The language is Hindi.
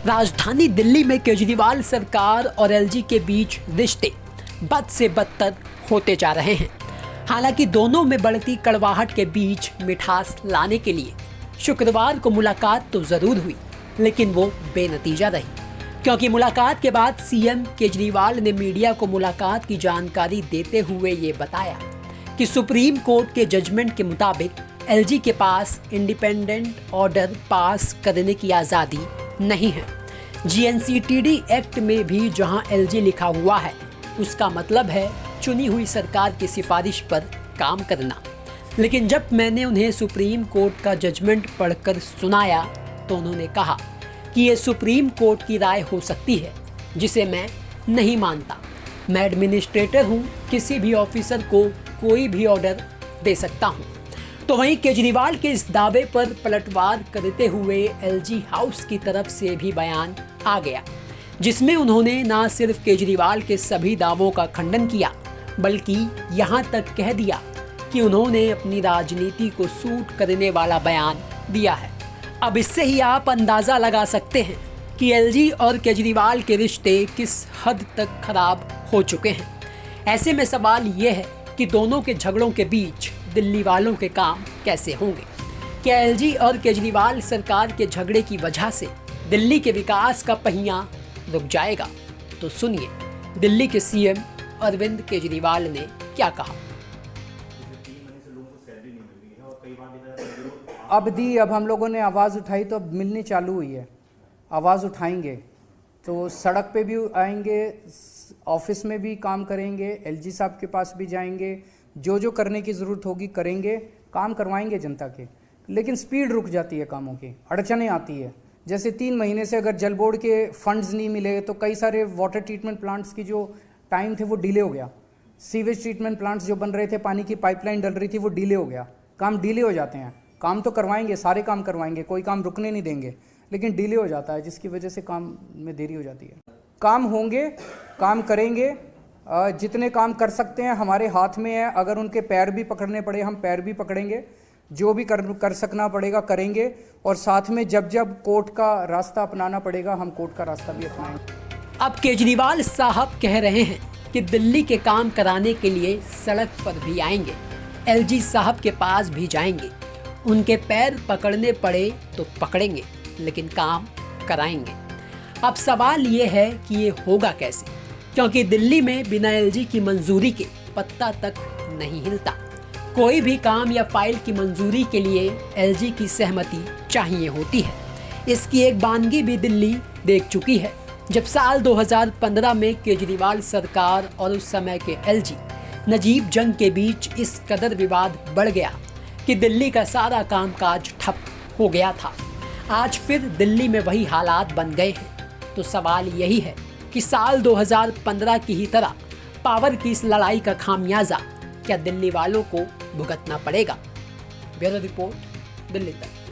राजधानी दिल्ली में केजरीवाल सरकार और एलजी के बीच रिश्ते बद से बदतर होते जा रहे हैं। हालांकि दोनों में बढ़ती कड़वाहट के बीच मिठास लाने के लिए शुक्रवार को मुलाकात तो जरूर हुई, लेकिन वो बेनतीजा रही, क्योंकि मुलाकात के बाद सीएम केजरीवाल ने मीडिया को मुलाकात की जानकारी देते हुए ये बताया कि सुप्रीम कोर्ट के जजमेंट के मुताबिक एलजी के पास इंडिपेंडेंट ऑर्डर पास करने की आज़ादी नहीं है। जीएनसीटीडी एक्ट में भी जहां एलजी लिखा हुआ है, उसका मतलब है चुनी हुई सरकार की सिफारिश पर काम करना। लेकिन जब मैंने उन्हें सुप्रीम कोर्ट का जजमेंट पढ़कर सुनाया तो उन्होंने कहा कि ये सुप्रीम कोर्ट की राय हो सकती है, जिसे मैं नहीं मानता। मैं एडमिनिस्ट्रेटर हूँ, किसी भी ऑफिसर को कोई भी ऑर्डर दे सकता हूँ। तो वहीं केजरीवाल के इस दावे पर पलटवार करते हुए एलजी हाउस की तरफ से भी बयान आ गया, जिसमें उन्होंने न सिर्फ केजरीवाल के सभी दावों का खंडन किया, बल्कि यहाँ तक कह दिया कि उन्होंने अपनी राजनीति को सूट करने वाला बयान दिया है। अब इससे ही आप अंदाज़ा लगा सकते हैं कि एलजी और केजरीवाल के रिश्ते किस हद तक खराब हो चुके हैं। ऐसे में सवाल ये है कि दोनों के झगड़ों के बीच दिल्ली वालों के काम कैसे होंगे। क्या एलजी और केजरीवाल सरकार के झगड़े की वजह से दिल्ली के विकास का पहिया रुक जाएगा? तो सुनिए दिल्ली के सीएम अरविंद केजरीवाल ने क्या कहा। अब हम लोगों ने आवाज़ उठाई तो अब मिलनी चालू हुई है। आवाज़ उठाएंगे तो सड़क पे भी आएंगे, ऑफिस में भी काम करेंगे, एलजी साहब के पास भी जाएंगे, जो करने की ज़रूरत होगी करेंगे, काम करवाएंगे जनता के। लेकिन स्पीड रुक जाती है कामों की, अड़चनें आती है। जैसे 3 महीने से अगर जल बोर्ड के फंड्स नहीं मिले तो कई सारे वाटर ट्रीटमेंट प्लांट्स की जो टाइम थे वो डिले हो गया। सीवेज ट्रीटमेंट प्लांट्स जो बन रहे थे, पानी की पाइपलाइन डल रही थी, वो डिले हो गया। काम डिले हो जाते हैं। काम तो करवाएंगे, सारे काम करवाएंगे, कोई काम रुकने नहीं देंगे, लेकिन डिले हो जाता है, जिसकी वजह से काम में देरी हो जाती है। काम होंगे, काम करेंगे, जितने काम कर सकते हैं हमारे हाथ में है। अगर उनके पैर भी पकड़ने पड़े हम पैर भी पकड़ेंगे, जो भी कर सकना पड़ेगा करेंगे, और साथ में जब कोर्ट का रास्ता अपनाना पड़ेगा हम कोर्ट का रास्ता भी अपनाएंगे। अब केजरीवाल साहब कह रहे हैं कि दिल्ली के काम कराने के लिए सड़क पर भी आएंगे, एलजी साहब के पास भी जाएंगे, उनके पैर पकड़ने पड़े तो पकड़ेंगे, लेकिन काम कराएंगे। अब सवाल ये है कि ये होगा कैसे, क्योंकि दिल्ली में बिना एलजी की मंजूरी के पत्ता तक नहीं हिलता। कोई भी काम या फाइल की मंजूरी के लिए एलजी की सहमति चाहिए होती है। इसकी एक बानगी भी दिल्ली देख चुकी है, जब साल 2015 में केजरीवाल सरकार और उस समय के एलजी नजीब जंग के बीच इस कदर विवाद बढ़ गया कि दिल्ली का सारा कामकाज ठप हो गया था। आज फिर दिल्ली में वही हालात बन गए हैं। तो सवाल यही है कि साल 2015 की ही तरह पावर की इस लड़ाई का खामियाजा क्या दिल्ली वालों को भुगतना पड़ेगा? ब्यूरो रिपोर्ट, दिल्ली तक।